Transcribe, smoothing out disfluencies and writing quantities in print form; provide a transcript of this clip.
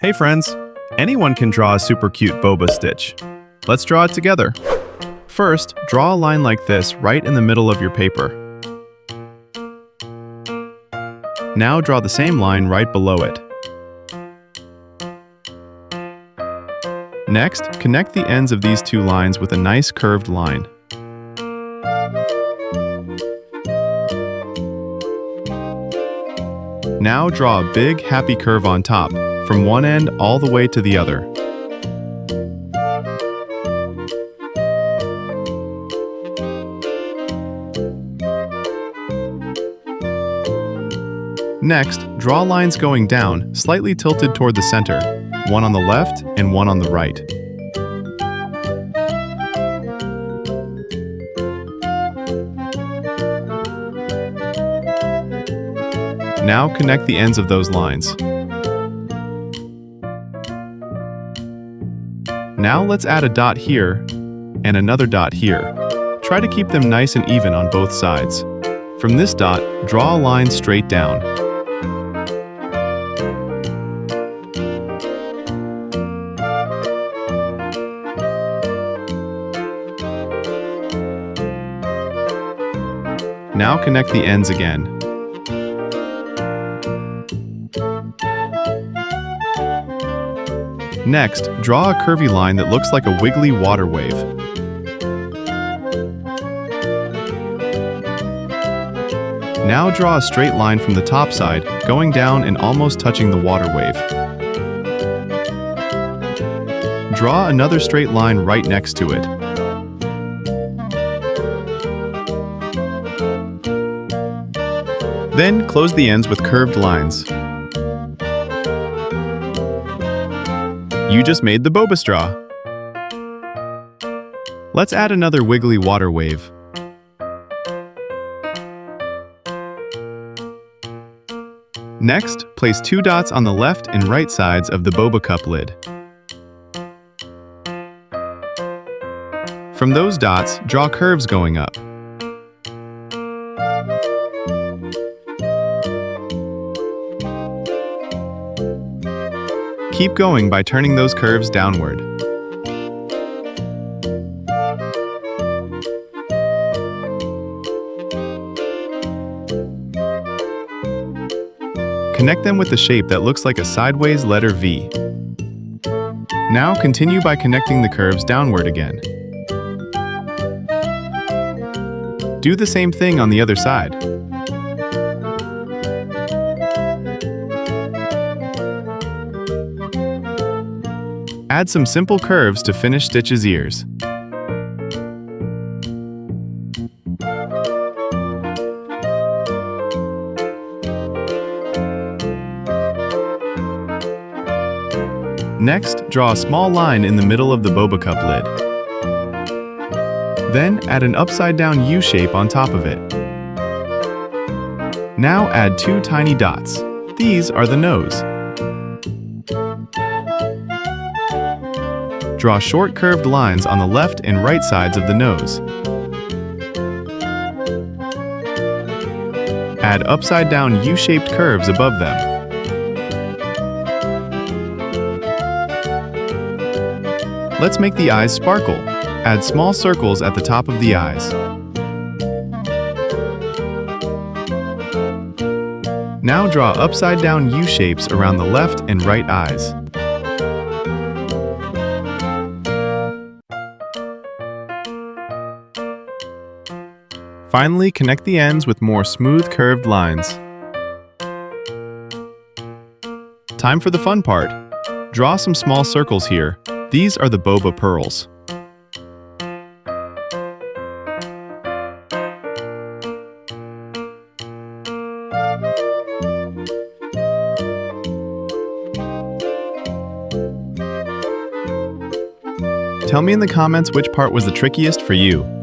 Hey friends! Anyone can draw a super cute boba stitch. Let's draw it together. First, draw a line like this right in the middle of your paper. Now draw the same line right below it. Next, connect the ends of these two lines with a nice curved line. Now draw a big, happy curve on top, from one end all the way to the other. Next, draw lines going down, slightly tilted toward the center, one on the left and one on the right. Now connect the ends of those lines. Now let's add a dot here and another dot here. Try to keep them nice and even on both sides. From this dot, draw a line straight down. Now connect the ends again. Next, draw a curvy line that looks like a wiggly water wave. Now draw a straight line from the top side, going down and almost touching the water wave. Draw another straight line right next to it. Then close the ends with curved lines. You just made the boba straw. Let's add another wiggly water wave. Next, place two dots on the left and right sides of the boba cup lid. From those dots, draw curves going up. Keep going by turning those curves downward. Connect them with the shape that looks like a sideways letter V. Now continue by connecting the curves downward again. Do the same thing on the other side. Add some simple curves to finish Stitch's ears. Next, draw a small line in the middle of the boba cup lid. Then add an upside-down U shape on top of it. Now add two tiny dots. These are the nose. Draw short curved lines on the left and right sides of the nose. Add upside-down U-shaped curves above them. Let's make the eyes sparkle. Add small circles at the top of the eyes. Now draw upside-down U-shapes around the left and right eyes. Finally, connect the ends with more smooth curved lines. Time for the fun part. Draw some small circles here. These are the boba pearls. Tell me in the comments which part was the trickiest for you.